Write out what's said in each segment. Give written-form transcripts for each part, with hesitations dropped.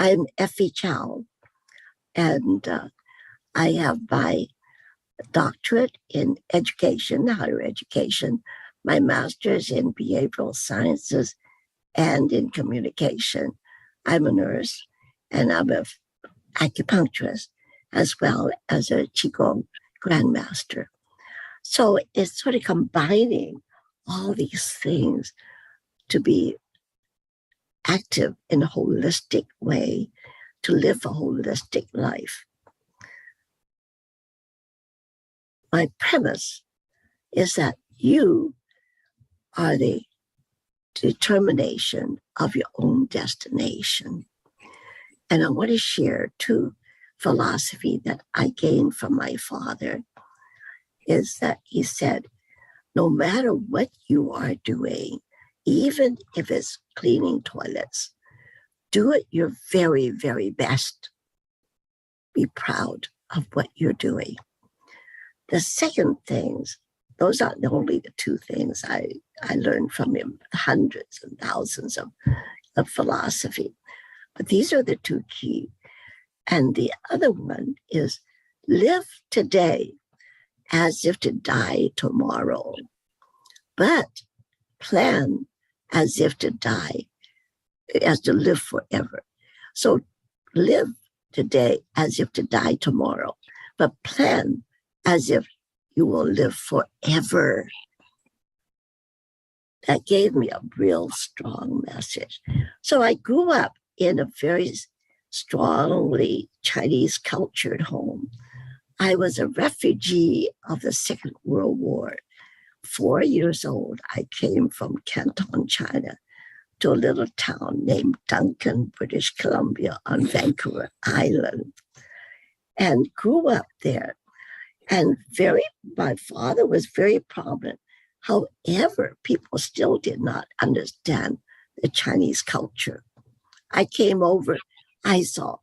I'm Effie Chow, and I have my doctorate in education, higher education, my master's in behavioral sciences and in communication. I'm a nurse, and I'm an acupuncturist as well as a Qigong grandmaster. So it's sort of combining all these things to be active in a holistic way, to live a holistic life. My premise is that you are the determination of your own destination. And I want to share two philosophy that I gained from my father is that he said, no matter what you are doing, even if it's cleaning toilets, do it your very, very best. Be proud of what you're doing. The second things, those aren't only the two things I learned from him, hundreds and thousands of philosophy, but these are the two key. And the other one is live today as if to die tomorrow, but plan as if to die, as to live forever. So live today as if to die tomorrow, but plan as if you will live forever. That gave me a real strong message. So I grew up in a very strongly Chinese cultured home. I was a refugee of the Second World War. 4 years old, I came from Canton, China, to a little town named Duncan, British Columbia on Vancouver Island, and grew up there. And my father was very prominent. However, people still did not understand the Chinese culture. I came over, I saw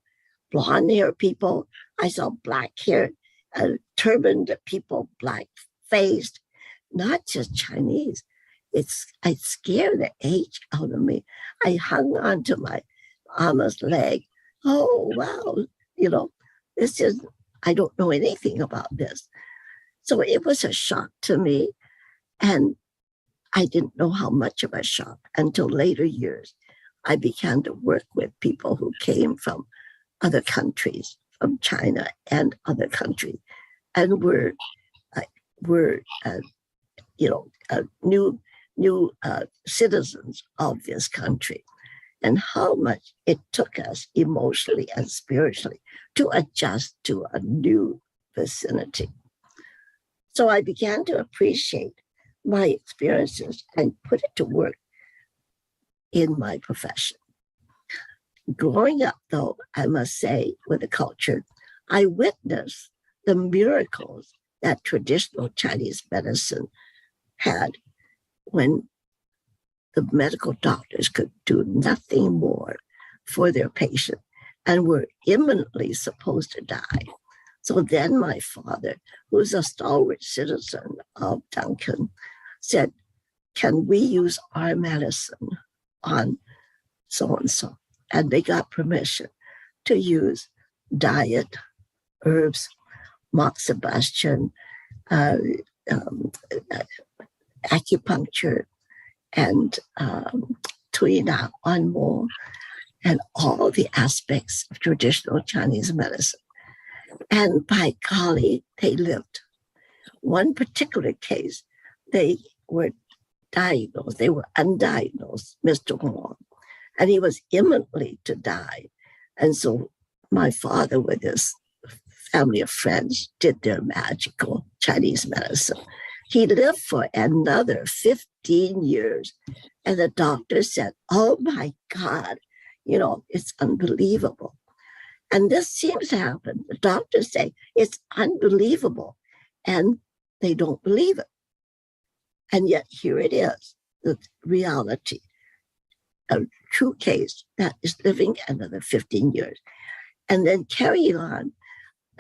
blonde-haired people, I saw black-haired, turbaned people, black-faced, not just Chinese. It scared the H out of me. I hung on to my mama's leg. Oh, wow, I don't know anything about this. So it was a shock to me. And I didn't know how much of a shock until later years. I began to work with people who came from other countries, from China and other countries, and were new citizens of this country, and how much it took us emotionally and spiritually to adjust to a new vicinity. So I began to appreciate my experiences and put it to work in my profession. Growing up, though, I must say, with the culture, I witnessed the miracles that traditional Chinese medicine had when the medical doctors could do nothing more for their patient and were imminently supposed to die. So then my father, who was a stalwart citizen of Duncan, said, can we use our medicine on so-and-so? And they got permission to use diet, herbs, moxibustion, acupuncture, and tuina on more, and all the aspects of traditional Chinese medicine. And by golly, they lived. One particular case, they were diagnosed, they were undiagnosed, Mr. Huang, and he was imminently to die. And so my father, with his family of friends, did their magical Chinese medicine. He lived for another 15 years. And the doctor said, oh my God, it's unbelievable. And this seems to happen. The doctors say it's unbelievable, and they don't believe it. And yet here it is, the reality, a true case that is living another 15 years and then carrying on.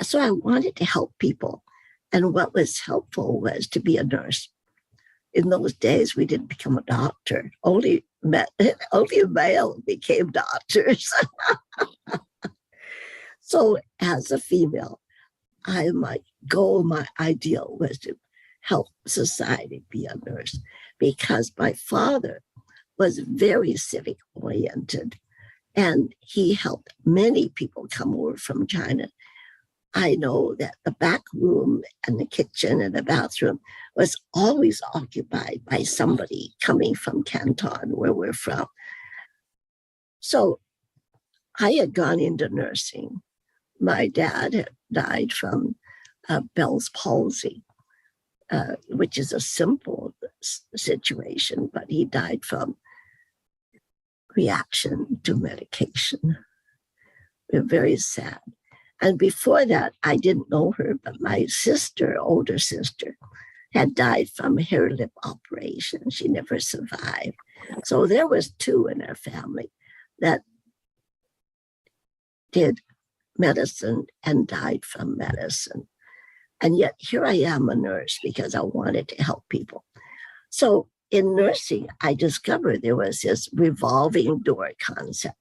So I wanted to help people. And what was helpful was to be a nurse. In those days, we didn't become a doctor. Only male became doctors. So as a female, my goal, my ideal was to help society be a nurse because my father was very civic oriented and he helped many people come over from China. I know that the back room and the kitchen and the bathroom was always occupied by somebody coming from Canton, where we're from. So I had gone into nursing. My dad had died from Bell's palsy, which is a simple situation, but he died from reaction to medication. We're very sad. And before that, I didn't know her, but my sister, older sister, had died from hair lip operation. She never survived. So there was two in our family that did medicine and died from medicine. And yet here I am a nurse because I wanted to help people. So in nursing, I discovered there was this revolving door concept.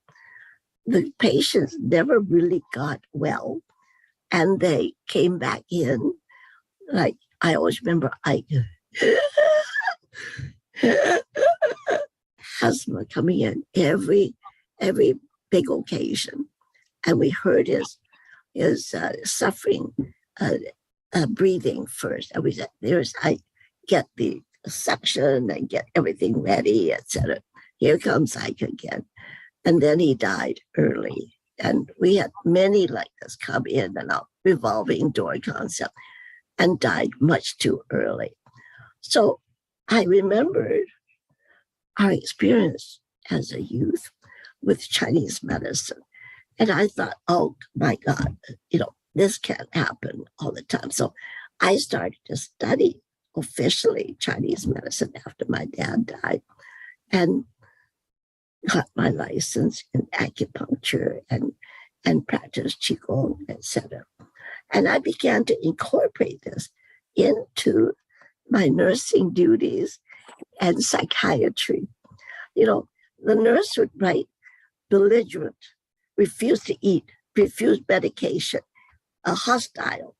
The patients never really got well and they came back in. Like I always remember asthma coming in every big occasion. And we heard his suffering breathing first. I get the suction and get everything ready, etc. Here comes Ike again. And then he died early. And we had many like this come in and out, revolving door concept, and died much too early. So I remembered our experience as a youth with Chinese medicine. And I thought, oh my God, this can't happen all the time. So I started to study officially Chinese medicine after my dad died and got my license in acupuncture and practiced Qigong, etc. And I began to incorporate this into my nursing duties and psychiatry. The nurse would write belligerent, refuse to eat, refuse medication, hostile,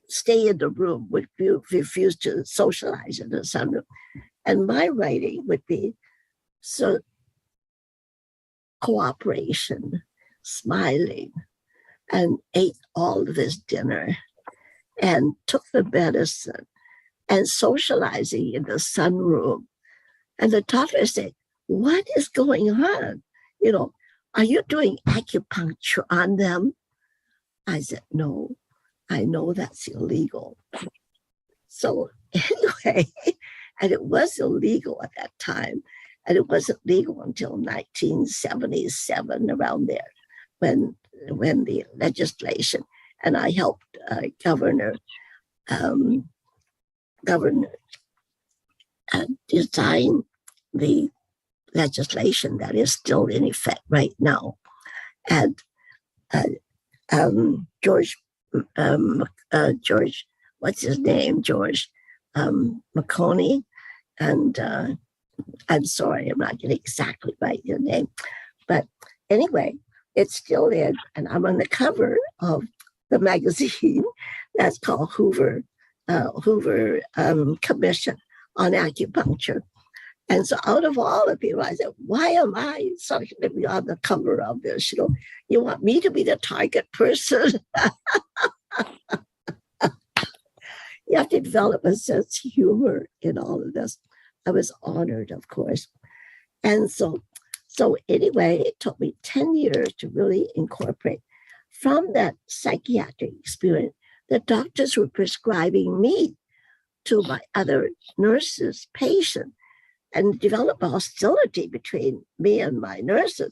stay in the room, would refuse to socialize in the sunroom. And my writing would be so cooperation, smiling, and ate all of this dinner and took the medicine and socializing in the sunroom. And the doctor said, what is going on? Are you doing acupuncture on them? I said, no, I know that's illegal. So anyway, and it was illegal at that time. And it wasn't legal until 1977, around there, when the legislation, and I helped Governor design the legislation that is still in effect right now. And George, what's his name? George McConey. And I'm sorry, I'm not getting exactly right your name. But anyway, it's still there. And I'm on the cover of the magazine that's called Hoover Commission on Acupuncture. And so out of all the people, I said, why am I going to be on the cover of this? You want me to be the target person? You have to develop a sense of humor in all of this. I was honored, of course. And so anyway, it took me 10 years to really incorporate. From that psychiatric experience, the doctors were prescribing me to my other nurses, patients, and developed a hostility between me and my nurses.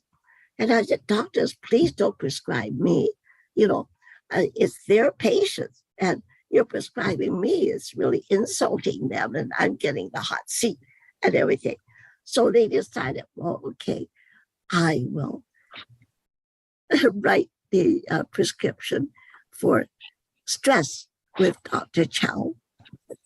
And I said, doctors, please don't prescribe me. It's their patients. And you're prescribing me. It's really insulting them. And I'm getting the hot seat and everything. So they decided, well, okay, I will write the prescription for stress with Dr. Chow.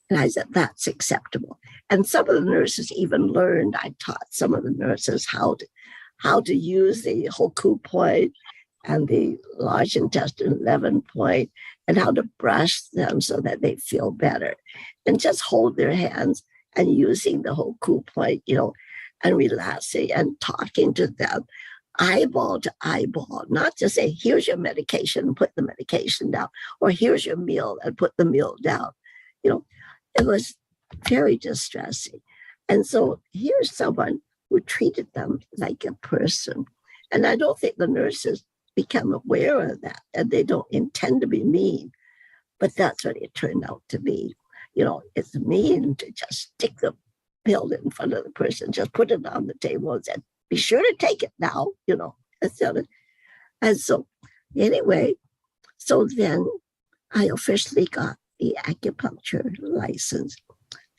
And I said, that's acceptable. And some of the nurses even learned, I taught some of the nurses how to use the Hoku point and the large intestine 11 point, and how to brush them so that they feel better, and just hold their hands and using the whole cool point, and relaxing and talking to them eyeball to eyeball, not just say, here's your medication and put the medication down, or here's your meal and put the meal down. It was very distressing. And so here's someone who treated them like a person. And I don't think the nurses become aware of that, and they don't intend to be mean, but that's what it turned out to be. It's mean to just stick the pill in front of the person, just put it on the table and say, be sure to take it now, And so anyway, so then I officially got the acupuncture license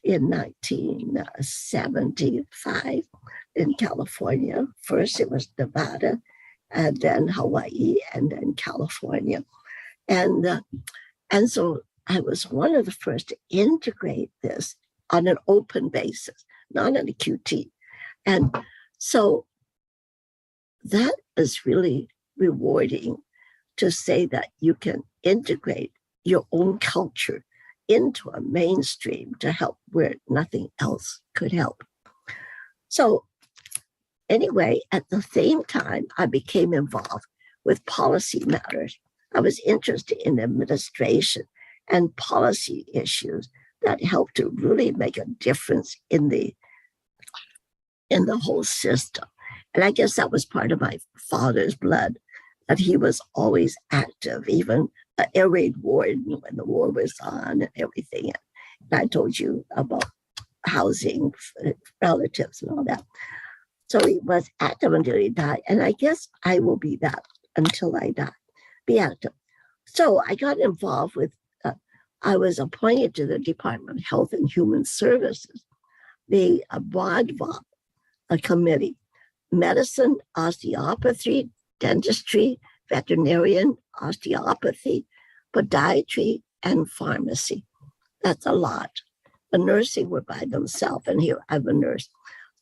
in 1975 in California. First it was Nevada, and then Hawaii, and then California. And so I was one of the first to integrate this on an open basis, not on a QT. And so that is really rewarding, to say that you can integrate your own culture into a mainstream to help where nothing else could help. So anyway, at the same time, I became involved with policy matters. I was interested in administration and policy issues that helped to really make a difference in the whole system. And I guess that was part of my father's blood, that he was always active, even an air raid warden when the war was on and everything. And I told you about housing relatives and all that. So he was active until he died. And I guess I will be that until I die, be active. So I got involved with, I was appointed to the Department of Health and Human Services, the BODVOP committee, medicine, osteopathy, dentistry, veterinarian, osteopathy, podiatry, and pharmacy. That's a lot. The nursing were by themselves, and here I'm a nurse.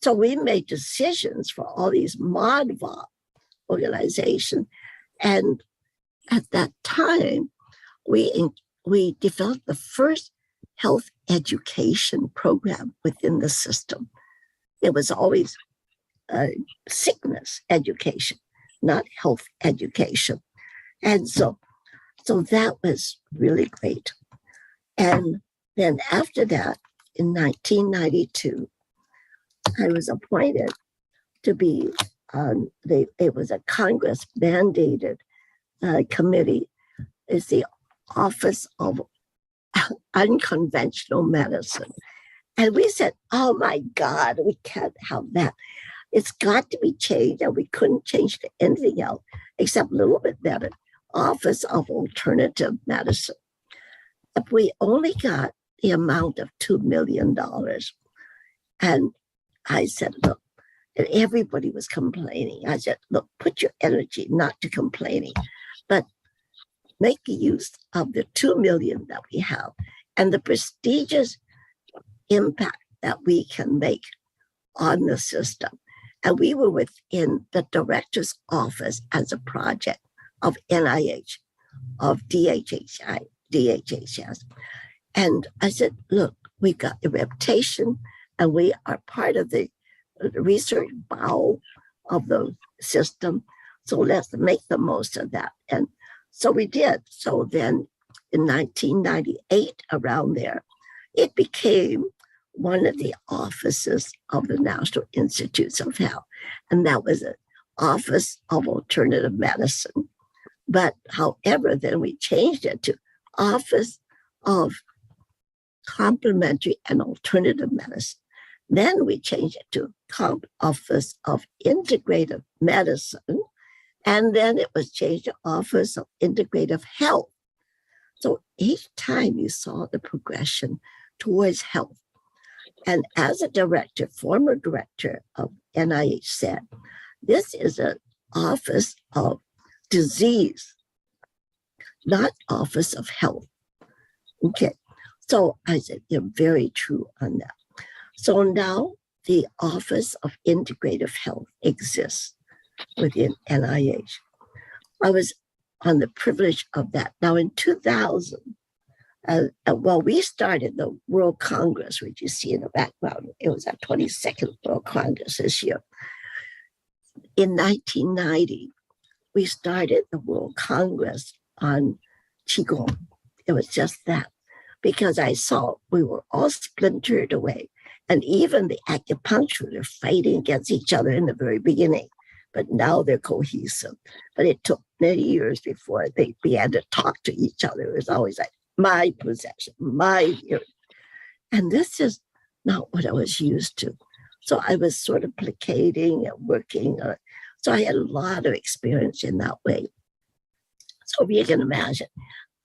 So we made decisions for all these MODVOP organizations. And at that time, we developed the first health education program within the system. It was always sickness education, not health education. And so that was really great. And then after that, in 1992, I was appointed to be it was a Congress mandated committee. It's the Office of Unconventional Medicine. And we said, oh my God, we can't have that. It's got to be changed, and we couldn't change to anything else except a little bit better. Office of Alternative Medicine. If we only got the amount of $2 million. And I said, look, and everybody was complaining. I said, look, put your energy not to complaining, but make use of the 2 million that we have and the prestigious impact that we can make on the system. And we were within the director's office as a project of NIH, of DHHS. And I said, look, we've got a reputation, and we are part of the research bowl of the system. So let's make the most of that. And so we did. So then in 1998, around there, it became one of the offices of the National Institutes of Health. And that was an Office of Alternative Medicine. But however, then we changed it to Office of Complementary and Alternative Medicine. Then we changed it to Office of Integrative Medicine. And then it was changed to Office of Integrative Health. So each time you saw the progression towards health. And as a director, former director of NIH said, this is an office of disease, not office of health. Okay. So I said, you're very true on that. So now the Office of Integrative Health exists within NIH. I was on the privilege of that. Now in 2000, we started the World Congress, which you see in the background. It was our 22nd World Congress this year. In 1990, we started the World Congress on Qigong. It was just that, because I saw we were all splintered away. And even the acupuncturists are fighting against each other in the very beginning. But now they're cohesive. But it took many years before they began to talk to each other. It was always like, my possession, my ear. And this is not what I was used to. So I was sort of placating and working. So I had a lot of experience in that way. So you can imagine,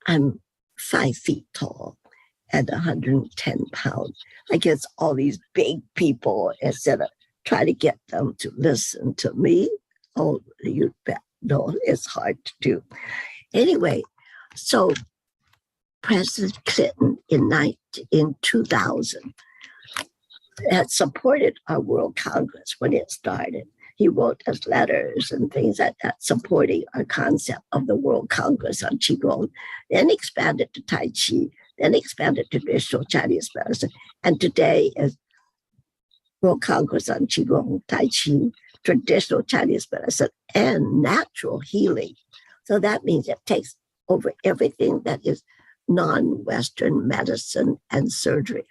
I'm 5 feet tall and 110 pounds against all these big people instead of try to get them to listen to me. Oh, you bet. No, it's hard to do. Anyway, so President Clinton in 2000 had supported our World Congress when it started. He wrote us letters and things like that supporting our concept of the World Congress on Qigong, then expanded to Tai Chi, then expanded to traditional Chinese medicine. And today is World Congress on Qigong, Tai Chi, traditional Chinese medicine, and natural healing. So that means it takes over everything that is non-Western medicine and surgery.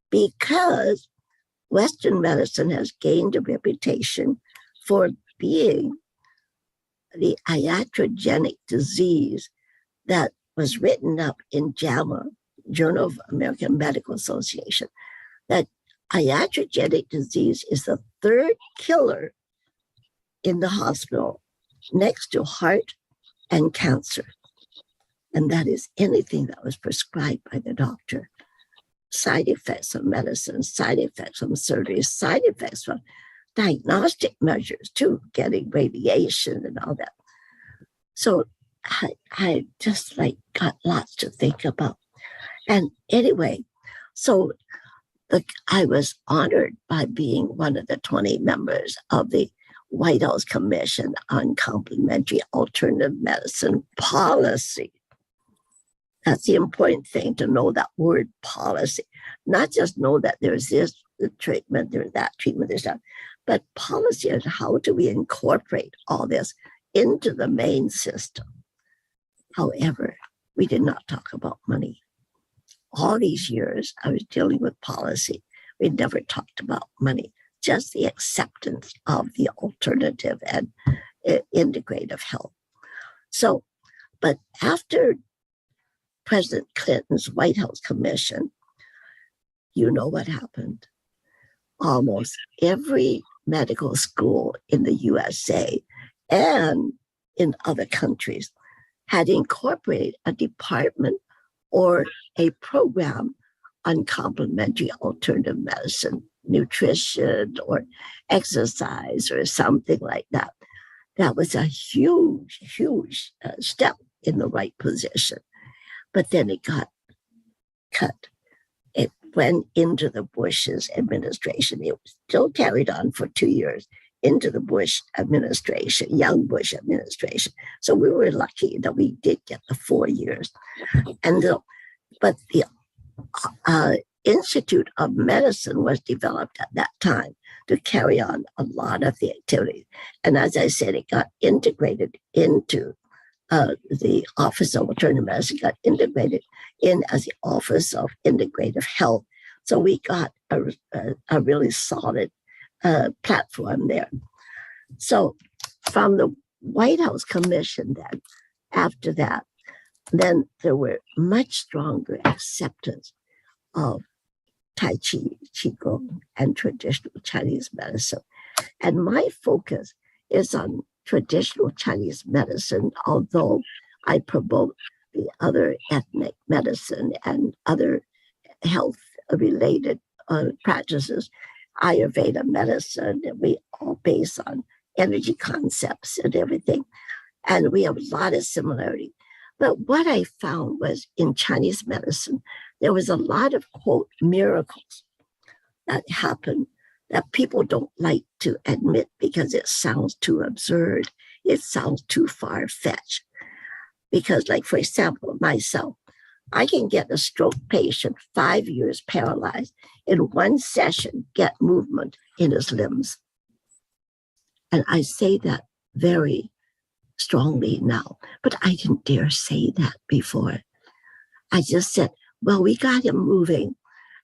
Because Western medicine has gained a reputation for being the iatrogenic disease that was written up in JAMA, Journal of American Medical Association, that iatrogenic disease is the third killer in the hospital next to heart and cancer. And that is anything that was prescribed by the doctor. Side effects of medicine, side effects from surgery, side effects from diagnostic measures too, getting radiation and all that. So I just got lots to think about. And anyway, so I was honored by being one of the 20 members of the White House Commission on Complementary Alternative Medicine Policy. That's the important thing, to know that word policy. Not just know that there's this treatment, there's that treatment, there's that, but policy is how do we incorporate all this into the main system. However, we did not talk about money. All these years I was dealing with policy. We never talked about money, just the acceptance of the alternative and integrative health. So, but after President Clinton's White House Commission, you know what happened. Almost every medical school in the USA and in other countries had incorporated a department or a program on complementary alternative medicine, nutrition or exercise or something like that. That was a huge, huge step in the right position. But then it got cut. It went into the Bush's administration. It was still carried on for 2 years into the Bush administration, young Bush administration. So we were lucky that we did get the 4 years. But the Institute of Medicine was developed at that time to carry on a lot of the activities. And as I said, it got integrated into the Office of Alternative Medicine, got integrated in as the Office of Integrative Health. So we got a really solid platform there. So from the White House Commission then, after that, then there were much stronger acceptance of Tai Chi, Qigong, and traditional Chinese medicine. And my focus is on traditional Chinese medicine, although I promote the other ethnic medicine and other health-related practices, Ayurveda medicine, and we all based on energy concepts and everything. And we have a lot of similarity. But what I found was in Chinese medicine, there was a lot of, quote, miracles that happened that people don't like to admit because it sounds too absurd. It sounds too far-fetched. Because, like, for example, myself, I can get a stroke patient 5 years paralyzed in one session, get movement in his limbs. And I say that very strongly now, but I didn't dare say that before. I just said, well, we got him moving.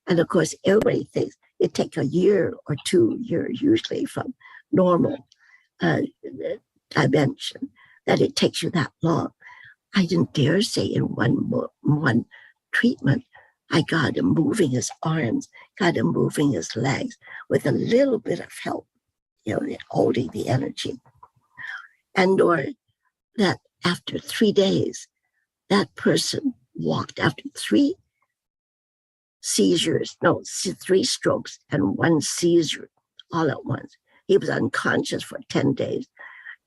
And of course, everybody thinks it takes a year or 2 years, usually from normal dimension, that it takes you that long. I didn't dare say in one treatment, I got him moving his arms, got him moving his legs with a little bit of help, holding the energy. And or that after 3 days, that person walked after 3 strokes and 1 seizure all at once. He was unconscious for 10 days.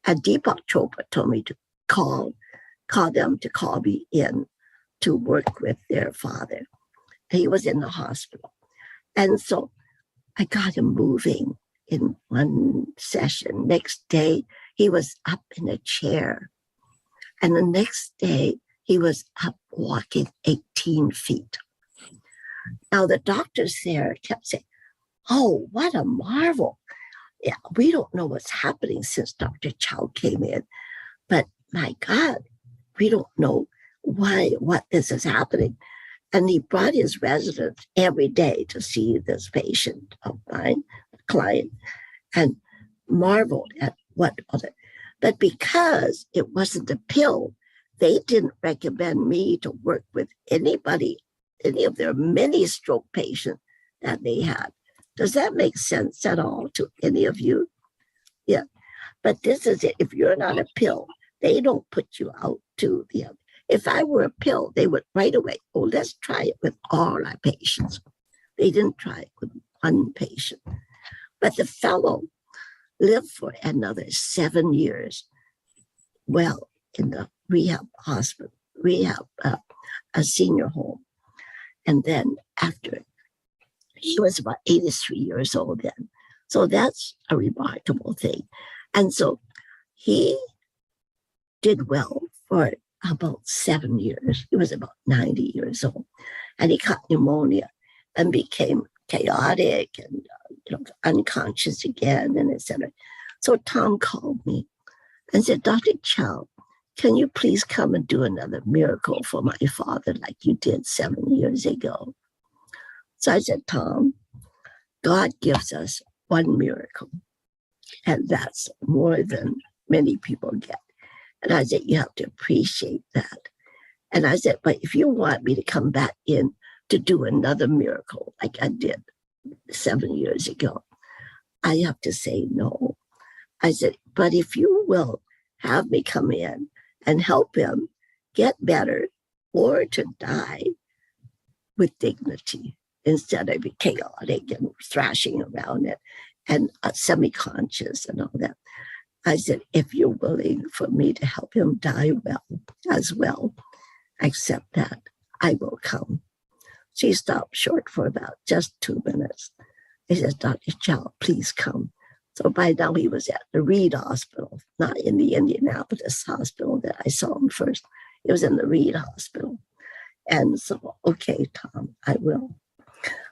And Deepak Chopra told me to call them to call me in to work with their father. He was in the hospital. And so I got him moving in one session. Next day, he was up in a chair. And the next day, he was up walking 18 feet. Now, the doctors there kept saying, oh, what a marvel. Yeah, we don't know what's happening since Dr. Chow came in, but my God, we don't know what this is happening. And he brought his residents every day to see this patient of mine, client, and marveled at what other. But because it wasn't a pill, they didn't recommend me to work with any of their many stroke patients that they had. Does that make sense at all to any of you? Yeah. But this is it. If you're not a pill, they don't put you out to the other. If I were a pill, they would right away, oh, let's try it with all our patients. They didn't try it with one patient. But the fellow lived for another 7 years, well, in the rehab hospital, a senior home. And then after, he was about 83 years old then. So that's a remarkable thing. And so he did well for about 7 years. He was about 90 years old. And he caught pneumonia and became chaotic and unconscious again, and etc. So Tom called me and said, Dr. Chow, can you please come and do another miracle for my father like you did 7 years ago? So I said, Tom, God gives us one miracle, and that's more than many people get. And I said, you have to appreciate that. And I said, but if you want me to come back in to do another miracle like I did 7 years ago, I have to say no. I said, but if you will have me come in and help him get better or to die with dignity instead of be chaotic and thrashing around it and semi-conscious and all that. I said, if you're willing for me to help him die well as well, accept that, I will come. She stopped short for about just 2 minutes. He says, Dr. Chow, please come. So by now he was at the Reed Hospital, not in the Indianapolis hospital that I saw him first. It was in the Reed Hospital. And so, okay, Tom, I will.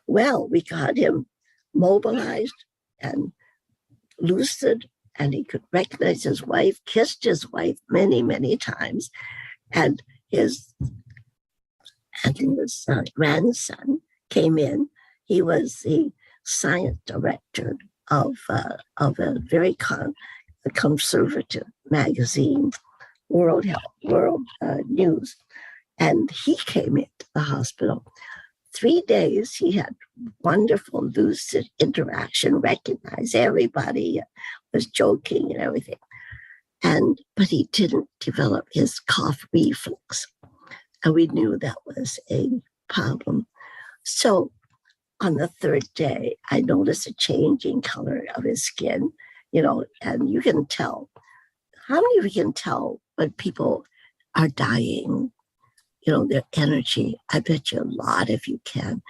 Well, we got him mobilized and lucid, and he could recognize his wife, kissed his wife many, many times. And his grandson came in. He was the science director of a very conservative magazine, World News. And he came into the hospital. 3 days, he had wonderful, lucid interaction, recognized everybody, was joking and everything. But he didn't develop his cough reflex. And we knew that was a problem. So on the 3rd day, I noticed a change in color of his skin, and you can tell. How many of you can tell when people are dying? Their energy. I bet you a lot if you can.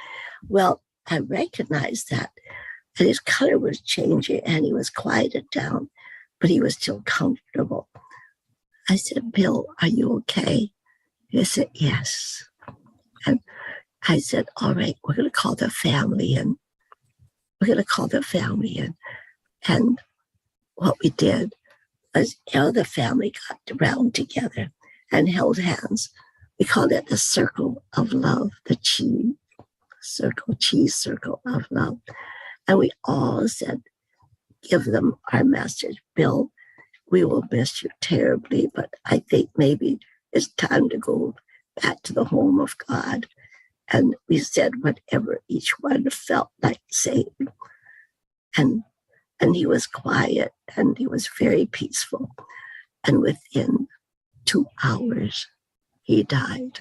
Well, I recognize that And his color was changing and he was quieted down, but he was still comfortable. I said, Bill, are you okay? He said, yes. And I said, all right, we're going to call the family in. We're going to call the family in. And what we did was, the family got around together and held hands. We called it the circle of love, the cheese circle of love. And we all said, give them our message. Bill, we will miss you terribly, but I think maybe it's time to go back to the home of God. And we said whatever each one felt like saying. And he was quiet and he was very peaceful. And within 2 hours, he died,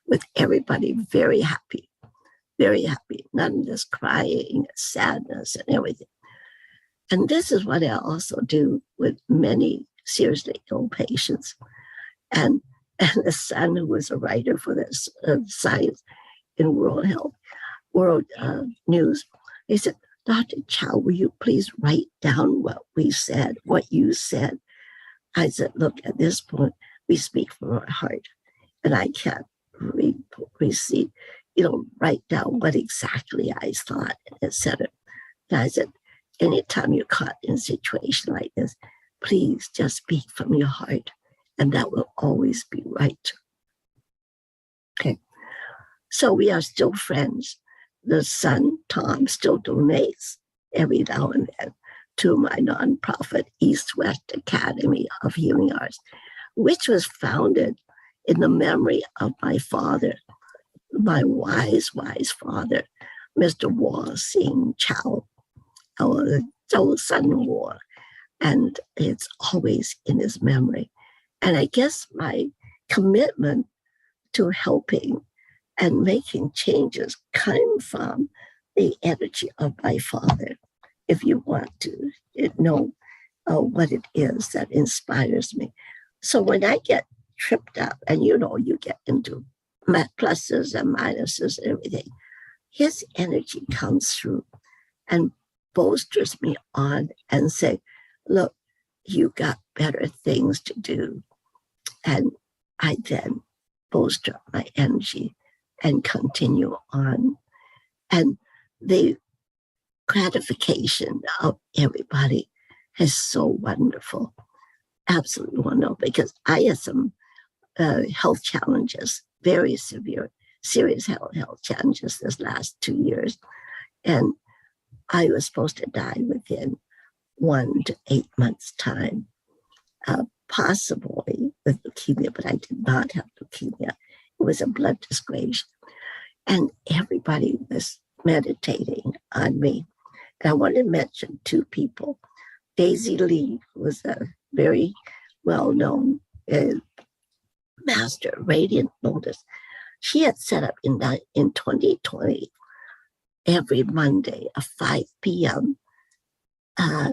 with everybody very happy, very happy. None of this crying, sadness, and everything. And this is what I also do with many seriously ill patients. And the son, who was a writer for this science in World News, he said, Dr. Chow, will you please write down what we said, what you said? I said, look, at this point, we speak from our heart, and I can't write down what exactly I thought, etc. And I said, anytime you're caught in a situation like this, please just speak from your heart, and that will always be right. Okay. So we are still friends. The son, Tom, still donates every now and then to my nonprofit East-West Academy of Healing Arts, which was founded in the memory of my father, my wise father, Mr. War Singh Chow, our son War. And it's always in his memory. And I guess my commitment to helping and making changes came from the energy of my father. If you want to know what it is that inspires me. So when I get tripped up, and you get into pluses and minuses and everything, his energy comes through and bolsters me on and say, look, you got better things to do. And I then bolster my energy and continue on. And the gratification of everybody is so wonderful, absolutely wonderful, because I had some health challenges, very serious health challenges this last 2 years. And I was supposed to die within 1 to 8 months' time, possibly with leukemia, but I did not have leukemia. It was a blood disgrace. And everybody was meditating on me. And I want to mention 2 people. Daisy Lee, who was a very well-known master radiant lotus. She had set up in 2020, every Monday, a 5 p.m.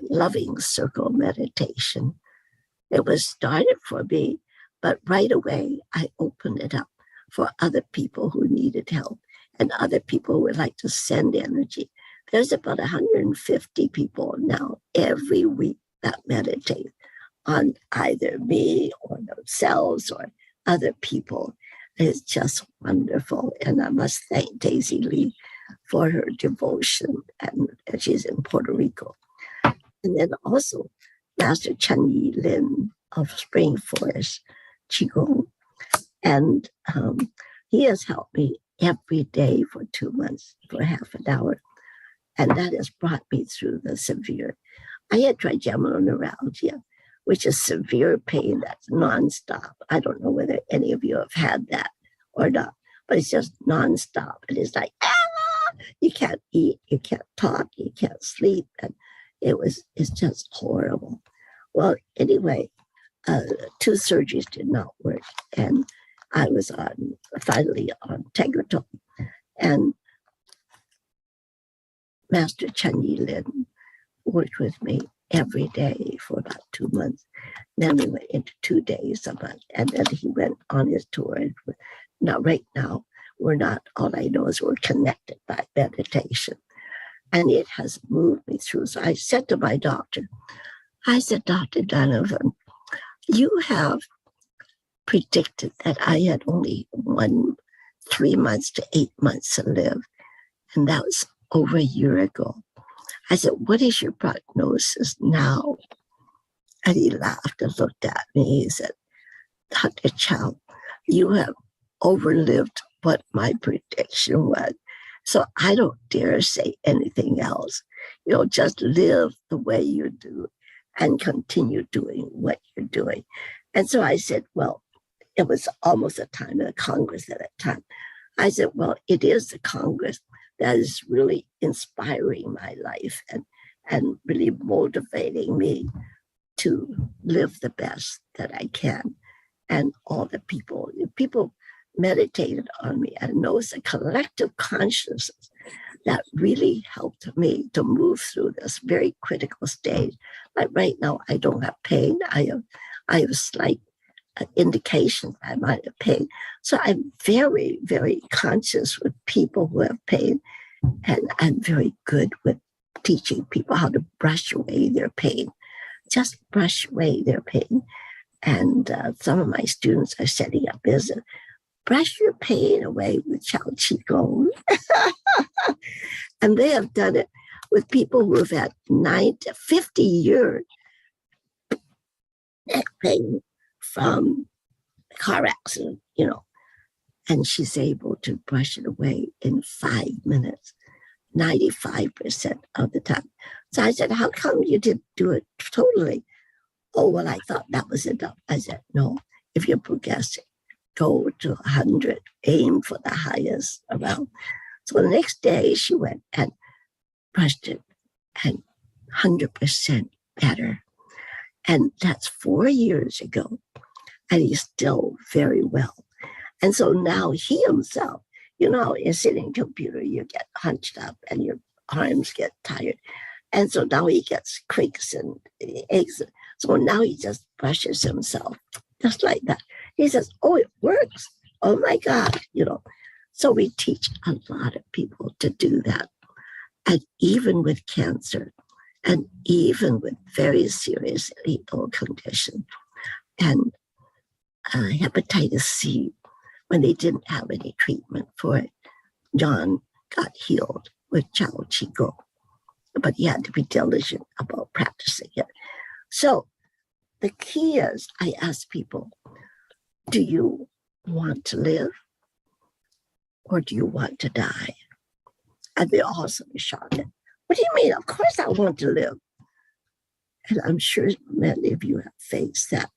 Loving circle meditation. It was started for me, but right away I opened it up for other people who needed help and other people who would like to send energy. There's about 150 people now every week that meditate on either me or themselves or other people. It's just wonderful. And I must thank Daisy Lee for her devotion. And she's in Puerto Rico. And then also Master Chen Yi Lin of Spring Forest Qigong. And he has helped me every day for 2 months for half an hour. And that has brought me through the severe. I had trigeminal neuralgia, which is severe pain that's nonstop. I don't know whether any of you have had that or not, but it's just nonstop. And it's like, you can't eat, you can't talk, you can't sleep. And it's just horrible. Well, anyway, 2 surgeries did not work. And I was finally on Tegretol. And Master Chen Yi Lin worked with me every day for about 2 months. Then we went into 2 days a month, and then he went on his tour. Now, right now, we're not, all I know is we're connected by meditation. And it has moved me through. So I said to my doctor, I said, Dr. Donovan, you have predicted that I had only 3 months to 8 months to live. And that was over a year ago. I said, what is your prognosis now? And he laughed and looked at me. He said, Dr. Chow, you have overlived what my prediction was. So I don't dare say anything else. Just live the way you do and continue doing what you're doing. And so I said, well, it was almost the time of the Congress at that time. I said, well, it is the Congress that is really inspiring my life and really motivating me to live the best that I can. And all the people meditated on me. I know it's a collective consciousness that really helped me to move through this very critical stage. Like right now, I don't have pain. I have slight indications I might have pain. So I'm very, very conscious with people who have pain. And I'm very good with teaching people how to brush away their pain. Just brush away their pain. And some of my students are setting up business. Brush your pain away with Chow Qigong. And they have done it with people who have had 9 to 50 years neck pain from a car accident, and she's able to brush it away in 5 minutes, 95% of the time. So I said, how come you didn't do it totally? Oh, well, I thought that was enough. I said, no, if you're progressing, go to 100, aim for the highest amount. So the next day she went and brushed it and 100% better. And that's 4 years ago. And he's still very well. And so now he himself, in sitting computer, you get hunched up and your arms get tired. And so now he gets creaks and aches. So now he just brushes himself just like that. He says, oh, it works. Oh my God, So we teach a lot of people to do that. And even with cancer, and even with very serious lethal condition, and hepatitis C, when they didn't have any treatment for it, John got healed with Chow Qigong. But he had to be diligent about practicing it. So the key is, I ask people, do you want to live or do you want to die? And they all sort of shocked. What do you mean? Of course I want to live. And I'm sure many of you have faced that.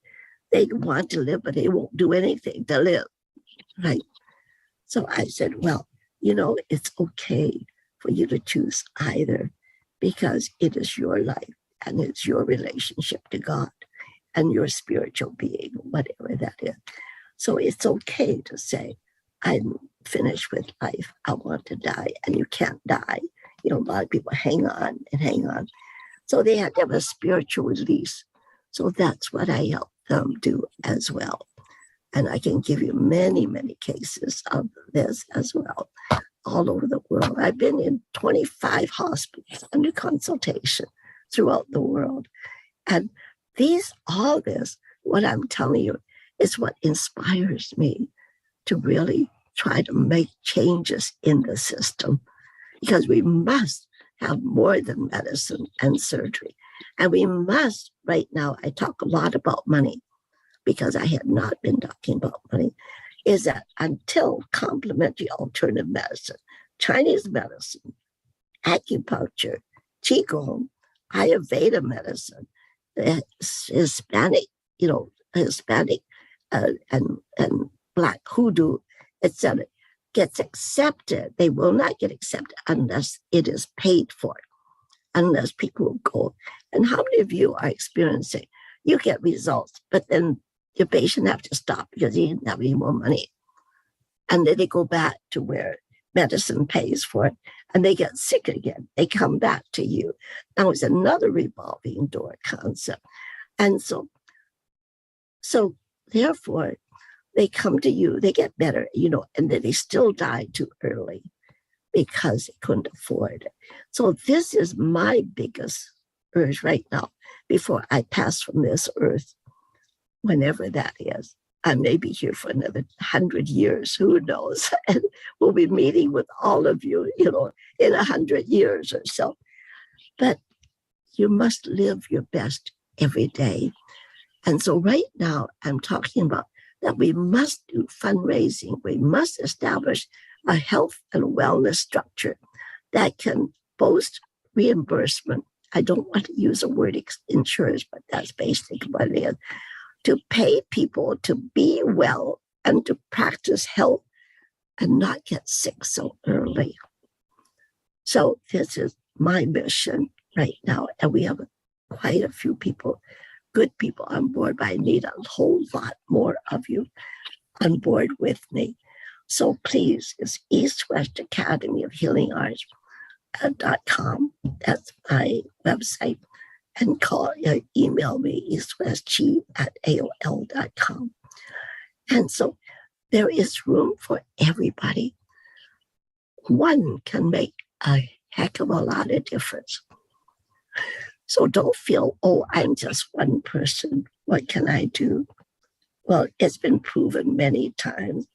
They want to live, but they won't do anything to live, right? So I said, well, it's okay for you to choose either, because it is your life and it's your relationship to God and your spiritual being, whatever that is. So it's okay to say, I'm finished with life. I want to die. And you can't die. A lot of people hang on and hang on. So they have to have a spiritual release. So that's what I help them do as well. And I can give you many, many cases of this as well, all over the world. I've been in 25 hospitals under consultation throughout the world. And all this, what I'm telling you, is what inspires me to really try to make changes in the system, because we must have more than medicine and surgery. And we must, right now, I talk a lot about money, because I had not been talking about money, is that until complementary alternative medicine, Chinese medicine, acupuncture, Qigong, Ayurveda medicine, Hispanic, and Black hoodoo, etc., gets accepted. They will not get accepted unless it is paid for, unless people will go. And how many of you are experiencing, you get results, but then your patient have to stop because he didn't have any more money. And then they go back to where medicine pays for it, and they get sick again. They come back to you. Now it's another revolving door concept. And so therefore, they come to you, they get better, and then they still die too early because they couldn't afford it. So this is my biggest urge right now before I pass from this earth, whenever that is. I may be here for another 100 years, who knows? And we'll be meeting with all of you, in 100 years or so. But you must live your best every day. And so right now, I'm talking about that we must do fundraising. We must establish a health and wellness structure that can boast reimbursement. I don't want to use the word insurance, but that's basically what it is. To pay people to be well and to practice health and not get sick so early. So this is my mission right now. And we have quite a few people, good people on board, but I need a whole lot more of you on board with me. So please, it's East West Academy of Healing Arts.com. That's my website. And email me, eastwestchi@aol.com. And so there is room for everybody. One can make a heck of a lot of difference. So don't feel, I'm just one person. What can I do? Well, it's been proven many times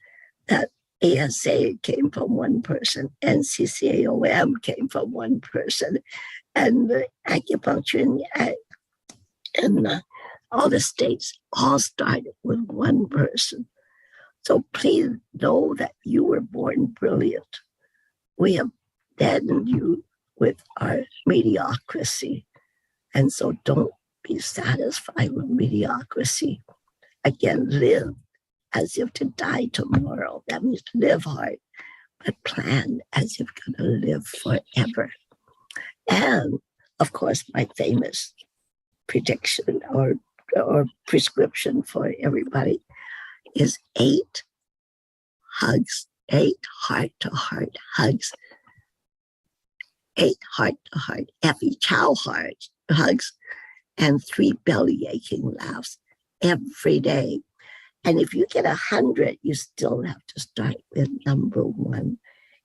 that ASA came from one person, and CCAOM came from one person, and acupuncture and all the states all started with one person. So please know that you were born brilliant. We have deadened you with our mediocrity. And so don't be satisfied with mediocrity. Again, live as if to die tomorrow. That means live hard, but plan as if you're going to live forever. And of course, my famous prediction or prescription for everybody is 8 hugs, 8 heart-to-heart hugs, 8 heart-to-heart Effie Chow hugs, and 3 belly aching laughs every day. And if you get 100, you still have to start with number 1.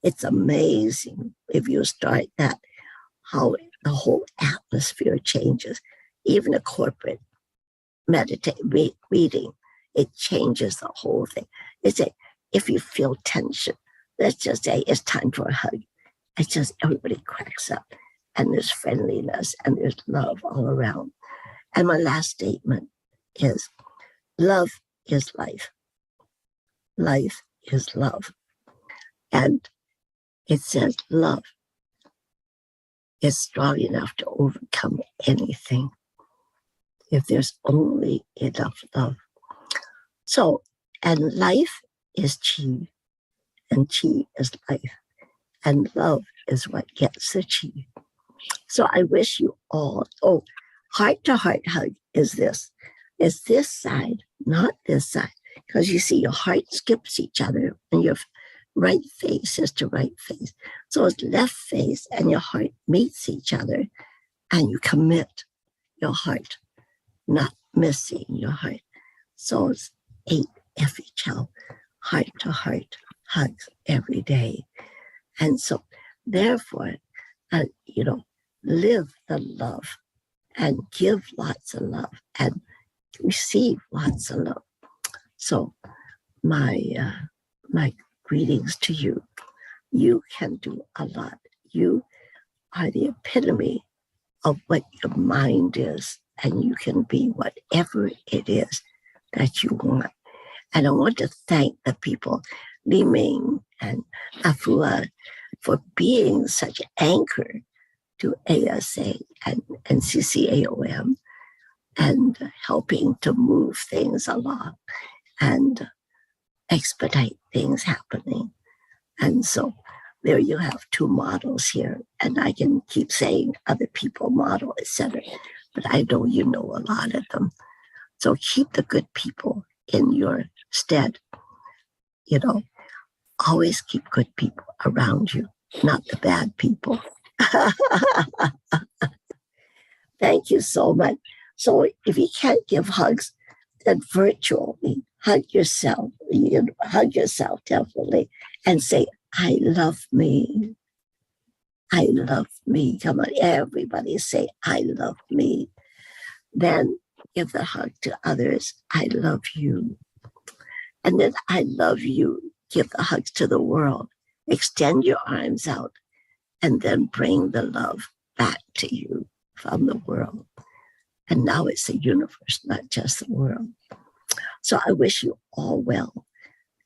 It's amazing if you start that, how the whole atmosphere changes. Even a corporate meeting, it changes the whole thing. It's if you feel tension, let's just say it's time for a hug. It's just everybody cracks up, and there's friendliness and there's love all around. And my last statement is, love is life. Life is love. And it says love is strong enough to overcome anything if there's only enough love. So, and life is chi, and chi is life, and love is what gets the chi. So I wish you all, heart-to-heart hug is this. It's this side, not this side. Because you see, your heart skips each other, and your right face is to right face. So it's left face and your heart meets each other, and you commit your heart, not missing your heart. So it's 8 Effie Chow, heart-to-heart hugs every day. And so therefore, live the love and give lots of love and receive lots of love. So my greetings to you. You can do a lot. You are the epitome of what your mind is, and you can be whatever it is that you want. And I want to thank the people, Li Ming and Afua, for being such an anchor to ASA and CCAOM and helping to move things along and expedite things happening. And so there you have 2 models here, and I can keep saying other people model, etc. But I know you know a lot of them. So keep the good people in your stead. Always keep good people around you, not the bad people. Thank you so much. So if you can't give hugs, then virtually hug yourself. Hug yourself definitely and say, I love me. I love me. Come on, everybody say, I love me. Then give the hug to others. I love you. And then I love you. Give the hugs to the world. Extend your arms out and then bring the love back to you from the world. And now it's the universe, not just the world. So I wish you all well.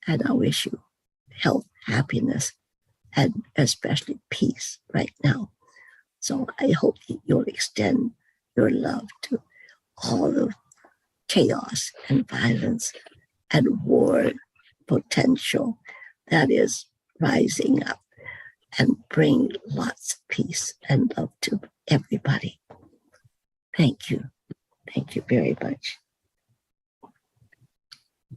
And I wish you health, happiness, and especially peace right now. So I hope that you'll extend your love to all the chaos and violence and war potential that is rising up, and bring lots of peace and love to everybody. Thank you. Thank you very much.